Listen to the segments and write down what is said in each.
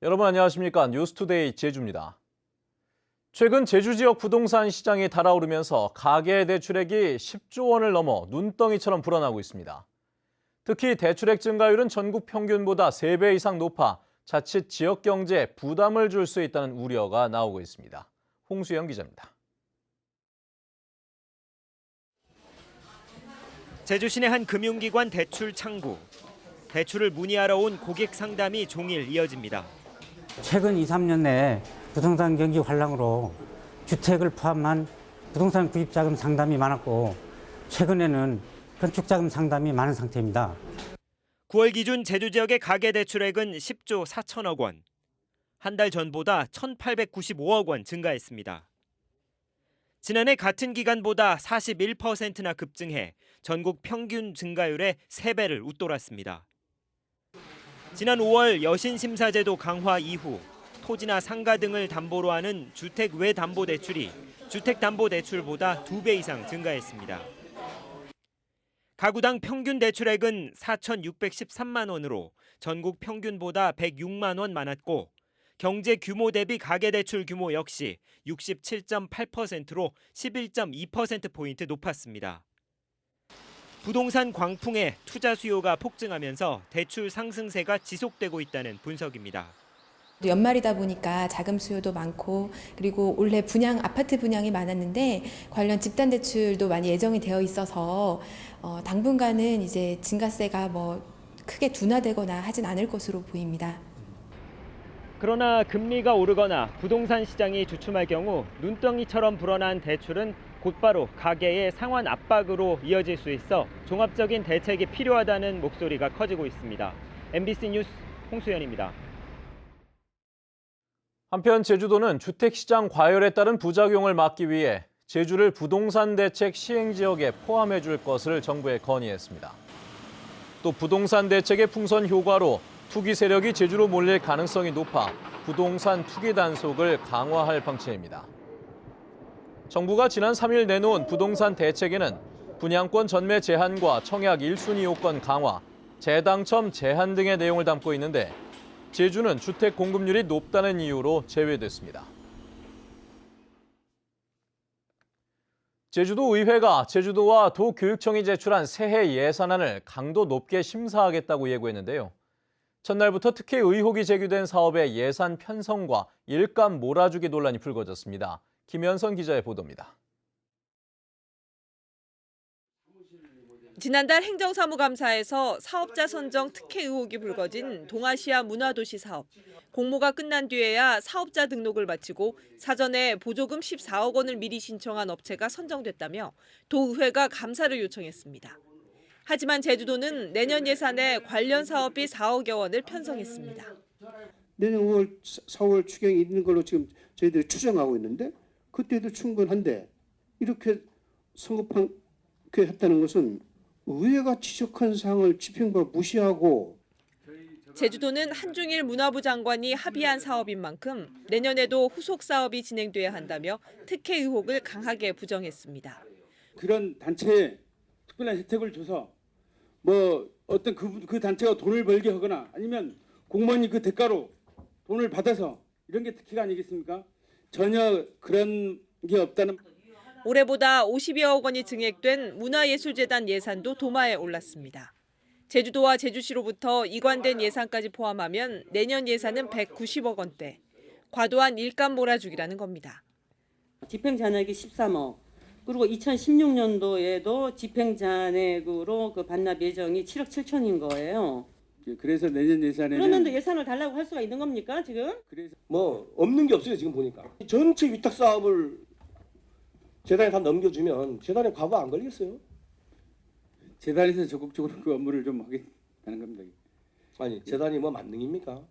여러분 안녕하십니까? 뉴스투데이 제주입니다. 최근 제주 지역 부동산 시장이 달아오르면서 가계 대출액이 10조 원을 넘어 눈덩이처럼 불어나고 있습니다. 특히 대출액 증가율은 전국 평균보다 3배 이상 높아 자칫 지역 경제에 부담을 줄 수 있다는 우려가 나오고 있습니다. 홍수영 기자입니다. 제주 시내 한 금융기관 대출 창구. 대출을 문의하러 온 고객 상담이 종일 이어집니다. 최근 2, 3년 내에 부동산 경기 활랑으로 주택을 포함한 부동산 구입 자금 상담이 많았고 최근에는 건축 자금 상담이 많은 상태입니다. 9월 기준 제주 지역의 가계 대출액은 10조 4천억 원. 한 달 전보다 1,895억 원 증가했습니다. 지난해 같은 기간보다 41%나 급증해 전국 평균 증가율의 3배를 웃돌았습니다. 지난 5월 여신심사제도 강화 이후 토지나 상가 등을 담보로 하는 주택 외담보대출이 주택담보대출보다 2배 이상 증가했습니다. 가구당 평균 대출액은 4,613만 원으로 전국 평균보다 106만 원 많았고 경제 규모 대비 가계대출 규모 역시 67.8%로 11.2%포인트 높았습니다. 부동산 광풍에 투자 수요가 폭증하면서 대출 상승세가 지속되고 있다는 분석입니다. 연말이다 보니까 자금 수요도 많고 그리고 올해 아파트 분양이 많았는데 관련 집단 대출도 많이 예정이 되어 있어서 당분간은 이제 증가세가 크게 둔화되거나 하진 않을 것으로 보입니다. 그러나 금리가 오르거나 부동산 시장이 주춤할 경우 눈덩이처럼 불어난 대출은 곧바로 가계의 상환 압박으로 이어질 수 있어 종합적인 대책이 필요하다는 목소리가 커지고 있습니다. MBC 뉴스 홍수연입니다. 한편 제주도는 주택시장 과열에 따른 부작용을 막기 위해 제주를 부동산 대책 시행 지역에 포함해 줄 것을 정부에 건의했습니다. 또 부동산 대책의 풍선 효과로 투기 세력이 제주로 몰릴 가능성이 높아 부동산 투기 단속을 강화할 방침입니다. 정부가 지난 3일 내놓은 부동산 대책에는 분양권 전매 제한과 청약 1순위 요건 강화, 재당첨 제한 등의 내용을 담고 있는데 제주는 주택 공급률이 높다는 이유로 제외됐습니다. 제주도 의회가 제주도와 도교육청이 제출한 새해 예산안을 강도 높게 심사하겠다고 예고했는데요. 첫날부터 특혜 의혹이 제기된 사업의 예산 편성과 일감 몰아주기 논란이 불거졌습니다. 김현선 기자의 보도입니다. 지난달 행정사무감사에서 사업자 선정 특혜 의혹이 불거진 동아시아 문화도시 사업. 공모가 끝난 뒤에야 사업자 등록을 마치고 사전에 보조금 14억 원을 미리 신청한 업체가 선정됐다며 도의회가 감사를 요청했습니다. 하지만 제주도는 내년 예산에 관련 사업비 4억여 원을 편성했습니다. 내년 5월, 4월 추경이 있는 걸로 지금 저희들이 추정하고 있는데 그때도 충분한데 이렇게 성급하게 했다는 것은 의회가 지적한 사항을 집행부가 무시하고 제주도는 한중일 문화부 장관이 합의한 사업인 만큼 내년에도 후속 사업이 진행돼야 한다며 특혜 의혹을 강하게 부정했습니다. 그런 단체에 특별한 혜택을 줘서 어떤 그 단체가 돈을 벌게 하거나 아니면 공무원이 그 대가로 돈을 받아서 이런 게 특혜가 아니겠습니까? 전혀 그런 게 없다는. 올해보다 50여억 원이 증액된 문화예술재단 예산도 도마에 올랐습니다. 제주도와 제주시로부터 이관된 예산까지 포함하면 내년 예산은 190억 원대. 과도한 일감 몰아주기라는 겁니다. 집행잔액이 13억. 그리고 2016년도에도 집행잔액으로 그 반납 예정이 7억 7천인 거예요. 그래서 내년 예산에는 그러면 예산을 달라고 할 수가 있는 겁니까 지금? 그래서 없는 게 없어요 지금 보니까. 전체 위탁 사업을 재단에 다 넘겨주면 재단에 과거 안 걸리겠어요? 재단에서 적극적으로 그 업무를 좀 하겠다는 겁니다. 아니 재단이 만능입니까?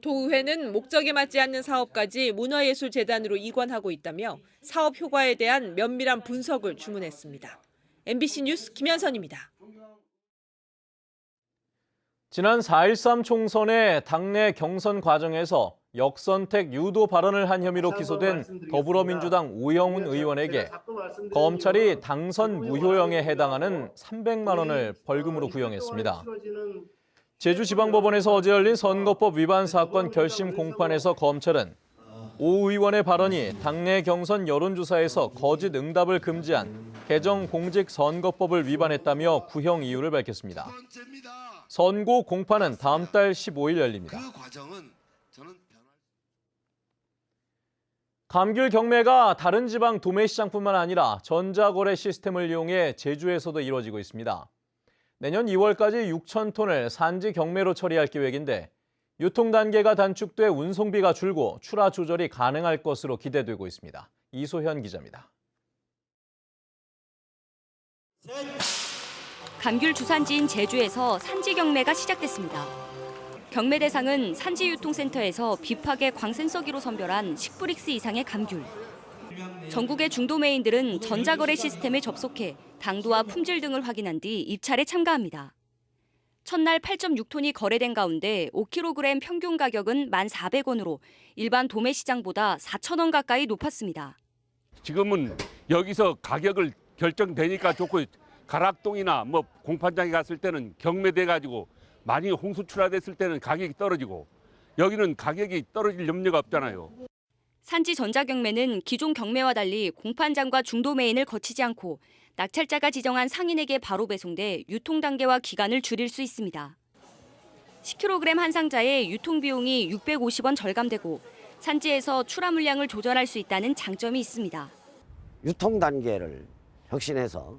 도의회는 목적에 맞지 않는 사업까지 문화예술재단으로 이관하고 있다며 사업 효과에 대한 면밀한 분석을 주문했습니다. MBC 뉴스 김현선입니다. 지난 4.13 총선의 당내 경선 과정에서 역선택 유도 발언을 한 혐의로 기소된 더불어민주당 오영훈 의원에게 검찰이 당선 무효형에 해당하는 300만 원을 벌금으로 구형했습니다. 제주지방법원에서 어제 열린 선거법 위반 사건 결심 공판에서 검찰은 오 의원의 발언이 당내 경선 여론조사에서 거짓 응답을 금지한 개정 공직선거법을 위반했다며 구형 이유를 밝혔습니다. 선고 공판은 다음 달 15일 열립니다. 감귤 경매가 다른 지방 도매시장뿐만 아니라 전자거래 시스템을 이용해 제주에서도 이루어지고 있습니다. 내년 2월까지 6천 톤을 산지 경매로 처리할 계획인데 유통 단계가 단축돼 운송비가 줄고 출하 조절이 가능할 것으로 기대되고 있습니다. 이소현 기자입니다. 감귤 주산지인 제주에서 산지 경매가 시작됐습니다. 경매 대상은 산지유통센터에서 비파계 광센서기로 선별한 10브릭스 이상의 감귤. 전국의 중도매인들은 전자거래 시스템에 접속해 당도와 품질 등을 확인한 뒤 입찰에 참가합니다. 첫날 8.6톤이 거래된 가운데 5kg 평균 가격은 1,400원으로 일반 도매시장보다 4,000원 가까이 높았습니다. 지금은 여기서 가격을 결정되니까 좋고 가락동이나 공판장에 갔을 때는 경매돼 가지고 많이 홍수 출하됐을 때는 가격이 떨어지고 여기는 가격이 떨어질 염려가 없잖아요. 산지 전자경매는 기존 경매와 달리 공판장과 중도매인을 거치지 않고 낙찰자가 지정한 상인에게 바로 배송돼 유통 단계와 기간을 줄일 수 있습니다. 10kg 한 상자에 유통비용이 650원 절감되고 산지에서 출하 물량을 조절할 수 있다는 장점이 있습니다. 유통 단계를 혁신해서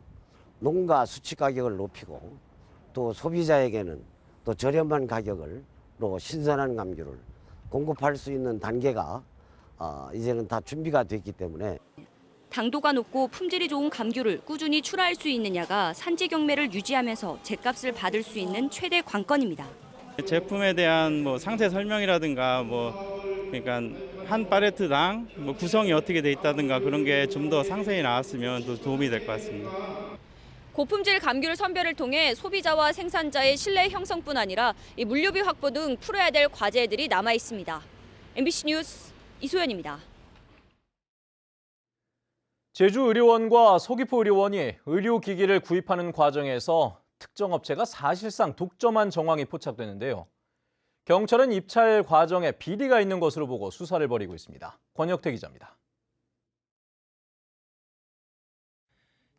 농가 수치 가격을 높이고 또 소비자에게는 또 저렴한 가격으로 신선한 감귤을 공급할 수 있는 단계가 이제는 다 준비가 됐기 때문에 당도가 높고 품질이 좋은 감귤을 꾸준히 출하할 수 있느냐가 산지 경매를 유지하면서 죗값을 받을 수 있는 최대 관건입니다. 제품에 대한 상세 설명이라든가 그러니까 한 팔레트당 구성이 어떻게 돼 있다든가 그런 게 좀 더 상세히 나왔으면 더 도움이 될 것 같습니다. 고품질 감귤 선별을 통해 소비자와 생산자의 신뢰 형성뿐 아니라 이 물류비 확보 등 풀어야 될 과제들이 남아 있습니다. MBC 뉴스 이소연입니다. 제주의료원과 서귀포의료원이 의료기기를 구입하는 과정에서 특정 업체가 사실상 독점한 정황이 포착되는데요. 경찰은 입찰 과정에 비리가 있는 것으로 보고 수사를 벌이고 있습니다. 권혁태 기자입니다.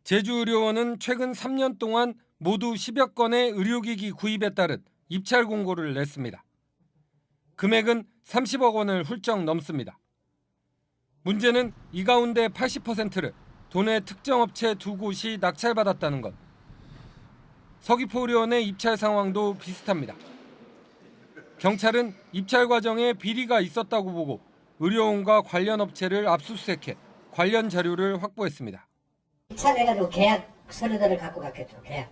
제주의료원은 최근 3년 동안 모두 10여 건의 의료기기 구입에 따른 입찰 공고를 냈습니다. 금액은 30억 원을 훌쩍 넘습니다. 문제는 이 가운데 80%를 도내 특정 업체 2곳이 낙찰받았다는 것. 서귀포의료원의 입찰 상황도 비슷합니다. 경찰은 입찰 과정에 비리가 있었다고 보고 의료원과 관련 업체를 압수수색해 관련 자료를 확보했습니다. 입찰해가지고 계약 서류들을 갖고 갔겠죠. 계약.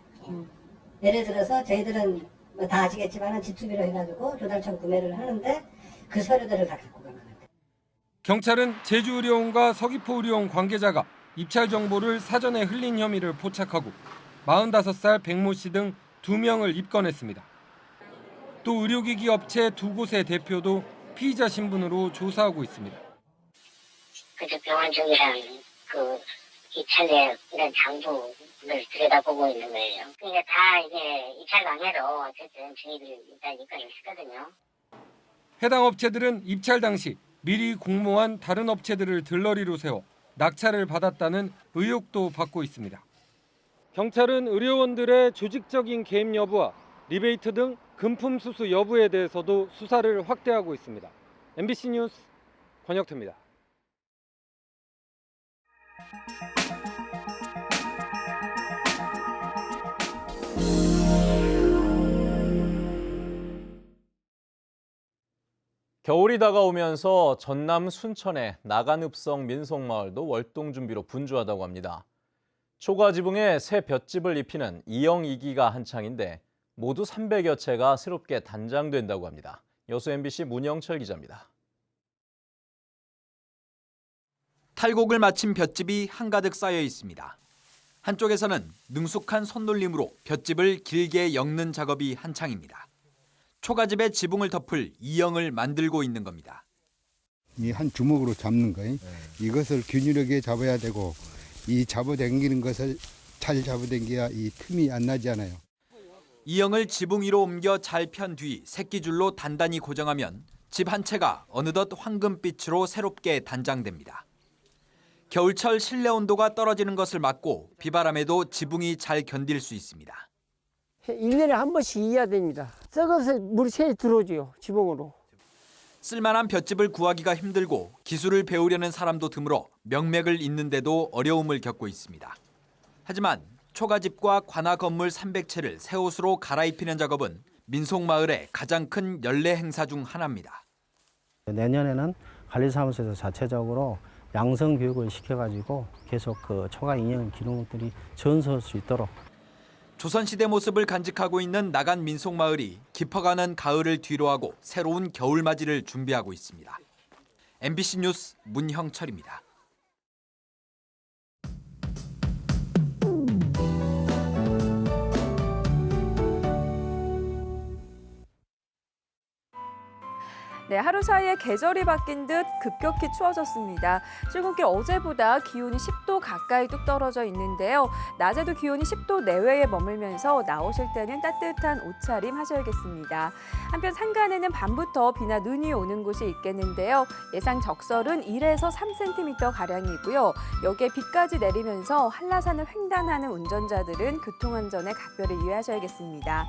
예를 들어서 저희들은 다 아시겠지만 지투비로 해가지고 조달청 구매를 하는데 그 서류들을 다 갖고 간 겁니다. 경찰은 제주의료원과 서귀포의료원 관계자가 입찰 정보를 사전에 흘린 혐의를 포착하고 45살 백모 씨 등 2명을 입건했습니다. 또 의료기기 업체 2곳의 대표도 피의자 신분으로 조사하고 있습니다. 그저 병원 중이랑 입찰에 이런 장부를 들여다보고 있는 거예요. 그러니까 다 이게 입찰 방해로 어쨌든 저희들이 일단 입건을 했거든요. 해당 업체들은 입찰 당시 미리 공모한 다른 업체들을 들러리로 세워 낙찰을 받았다는 의혹도 받고 있습니다. 경찰은 의료원들의 조직적인 개입 여부와 리베이트 등 금품 수수 여부에 대해서도 수사를 확대하고 있습니다. MBC 뉴스 권혁태입니다. 겨울이 다가오면서 전남 순천의 나간읍성 민속마을도 월동 준비로 분주하다고 합니다. 초가 지붕에 새 볏짚을 입히는 이영 2기가 한창인데 모두 300여 채가 새롭게 단장된다고 합니다. 여수 MBC 문영철 기자입니다. 탈곡을 마친 볏짚이 한가득 쌓여 있습니다. 한쪽에서는 능숙한 손놀림으로 볏짚을 길게 엮는 작업이 한창입니다. 초가집의 지붕을 덮을 이영을 만들고 있는 겁니다. 이 한 주먹으로 잡는 거예요. 이것을 균일하게 잡아야 되고 이 잡아당기는 것을 잘 잡아당겨야 이 틈이 안 나지 않아요. 이형을 지붕 위로 옮겨 잘 편 뒤 새끼줄로 단단히 고정하면 집 한 채가 어느덧 황금빛으로 새롭게 단장됩니다. 겨울철 실내 온도가 떨어지는 것을 막고 비바람에도 지붕이 잘 견딜 수 있습니다. 1년에 한 번씩 이어야 됩니다. 썩어서 물이 새에 들어오죠, 지붕으로. 쓸만한 볏집을 구하기가 힘들고 기술을 배우려는 사람도 드물어 명맥을 잇는데도 어려움을 겪고 있습니다. 하지만 초가집과 관아 건물 300채를 새 옷으로 갈아입히는 작업은 민속마을의 가장 큰 연례 행사 중 하나입니다. 내년에는 관리사무소에서 자체적으로 양성 교육을 시켜가지고 계속 그 초가 인형 기능들이 전수할 수 있도록. 조선시대 모습을 간직하고 있는 나간 민속마을이 깊어가는 가을을 뒤로하고 새로운 겨울맞이를 준비하고 있습니다. MBC 뉴스 문형철입니다. 네, 하루 사이에 계절이 바뀐 듯 급격히 추워졌습니다. 출근길 어제보다 기온이 10도 가까이 뚝 떨어져 있는데요. 낮에도 기온이 10도 내외에 머물면서 나오실 때는 따뜻한 옷차림 하셔야겠습니다. 한편 산간에는 밤부터 비나 눈이 오는 곳이 있겠는데요. 예상 적설은 1에서 3cm가량이고요. 여기에 비까지 내리면서 한라산을 횡단하는 운전자들은 교통안전에 각별히 유의하셔야겠습니다.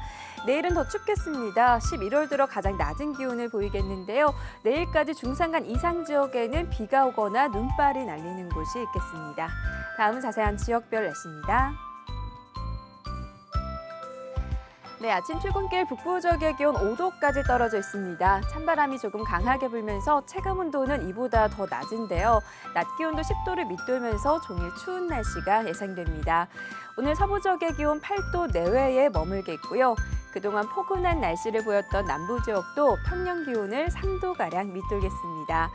내일은 더 춥겠습니다. 11월 들어 가장 낮은 기온을 보이겠는데요. 내일까지 중산간 이상 지역에는 비가 오거나 눈발이 날리는 곳이 있겠습니다. 다음은 자세한 지역별 날씨입니다. 네, 아침 출근길 북부 지역의 기온 5도까지 떨어져 있습니다. 찬바람이 조금 강하게 불면서 체감 온도는 이보다 더 낮은데요. 낮 기온도 10도를 밑돌면서 종일 추운 날씨가 예상됩니다. 오늘 서부 지역의 기온 8도 내외에 머물겠고요. 그동안 포근한 날씨를 보였던 남부 지역도 평년 기온을 3도가량 밑돌겠습니다.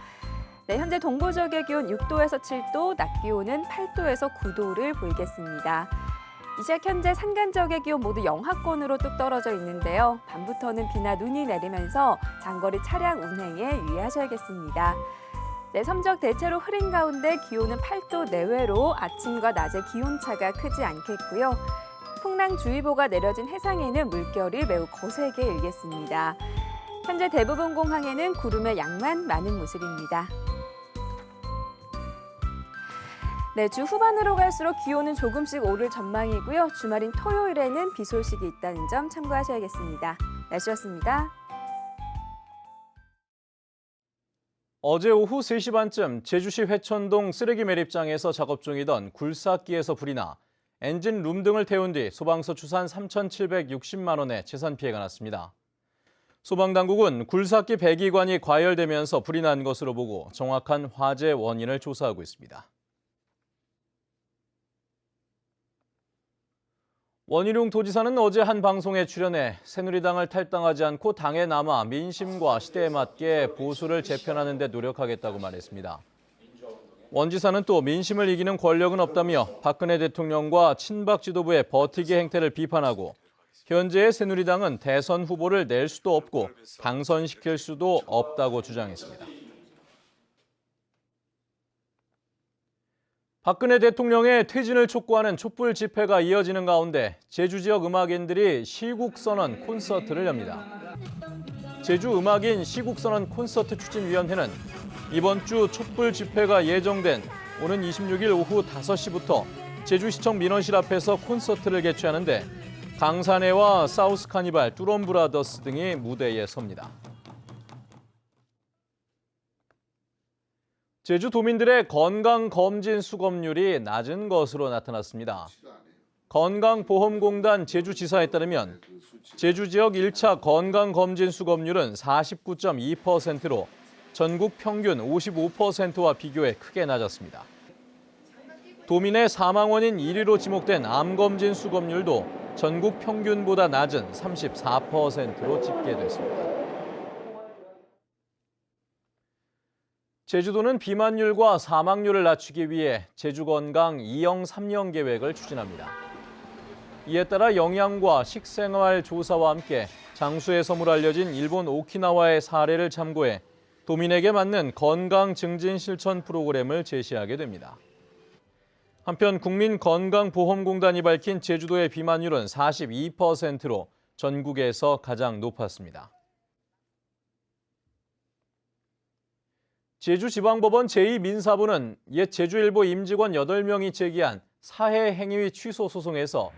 네, 현재 동부 지역의 기온 6도에서 7도, 낮 기온은 8도에서 9도를 보이겠습니다. 이 시각 현재 산간 지역의 기온 모두 영하권으로 뚝 떨어져 있는데요. 밤부터는 비나 눈이 내리면서 장거리 차량 운행에 유의하셔야겠습니다. 네, 섬지역 대체로 흐린 가운데 기온은 8도 내외로 아침과 낮의 기온차가 크지 않겠고요. 풍랑주의보가 내려진 해상에는 물결이 매우 거세게 일겠습니다. 현재 대부분 공항에는 구름의 양만 많은 모습입니다. 네, 주 후반으로 갈수록 기온은 조금씩 오를 전망이고요. 주말인 토요일에는 비 소식이 있다는 점 참고하셔야겠습니다. 날씨였습니다. 어제 오후 3시 반쯤 제주시 회천동 쓰레기 매립장에서 작업 중이던 굴삭기에서 불이 나 엔진 룸 등을 태운 뒤 소방서 추산 3,760만 원의 재산 피해가 났습니다. 소방당국은 굴삭기 배기관이 과열되면서 불이 난 것으로 보고 정확한 화재 원인을 조사하고 있습니다. 원희룡 도지사는 어제 한 방송에 출연해 새누리당을 탈당하지 않고 당에 남아 민심과 시대에 맞게 보수를 재편하는 데 노력하겠다고 말했습니다. 원 지사는 또 민심을 이기는 권력은 없다며 박근혜 대통령과 친박 지도부의 버티기 행태를 비판하고 현재의 새누리당은 대선 후보를 낼 수도 없고 당선시킬 수도 없다고 주장했습니다. 박근혜 대통령의 퇴진을 촉구하는 촛불 집회가 이어지는 가운데 제주 지역 음악인들이 시국선언 콘서트를 엽니다. 제주 음악인 시국선언 콘서트 추진위원회는 이번 주 촛불 집회가 예정된 오는 26일 오후 5시부터 제주시청 민원실 앞에서 콘서트를 개최하는데 강산해와 사우스 카니발, 뚜런 브라더스 등이 무대에 섭니다. 제주 도민들의 건강검진 수검률이 낮은 것으로 나타났습니다. 건강보험공단 제주지사에 따르면 제주 지역 1차 건강검진 수검률은 49.2%로 전국 평균 55%와 비교해 크게 낮았습니다. 도민의 사망 원인 1위로 지목된 암검진 수검률도 전국 평균보다 낮은 34%로 집계됐습니다. 제주도는 비만율과 사망률을 낮추기 위해 제주건강 2형 3년 계획을 추진합니다. 이에 따라 영양과 식생활 조사와 함께 장수의 섬으로 알려진 일본 오키나와의 사례를 참고해 도민에게 맞는 건강 증진 실천 프로그램을 제시하게 됩니다. 한편 국민건강보험공단이 밝힌 제주도의 비만율은 42%로 전국에서 가장 높았습니다. 제주지방법원 제2민사부는 옛 제주일보 임직원 8명이 제기한 사회 행위 취소 소송에서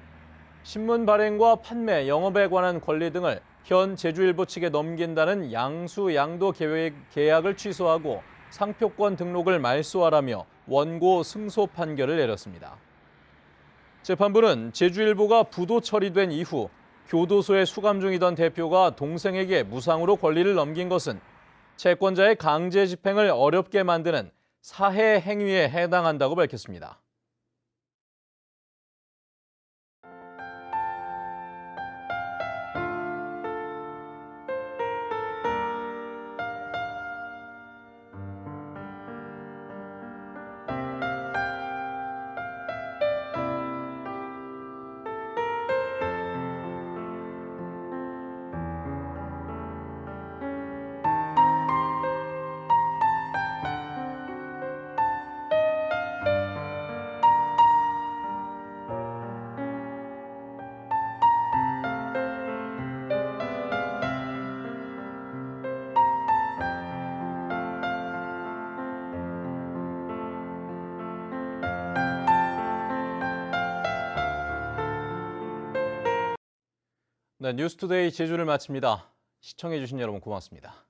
신문 발행과 판매, 영업에 관한 권리 등을 현 제주일보 측에 넘긴다는 양수 양도 계약을 취소하고 상표권 등록을 말소하라며 원고 승소 판결을 내렸습니다. 재판부는 제주일보가 부도 처리된 이후 교도소에 수감 중이던 대표가 동생에게 무상으로 권리를 넘긴 것은 채권자의 강제 집행을 어렵게 만드는 사해 행위에 해당한다고 밝혔습니다. 네, 뉴스투데이 제주를 마칩니다. 시청해주신 여러분 고맙습니다.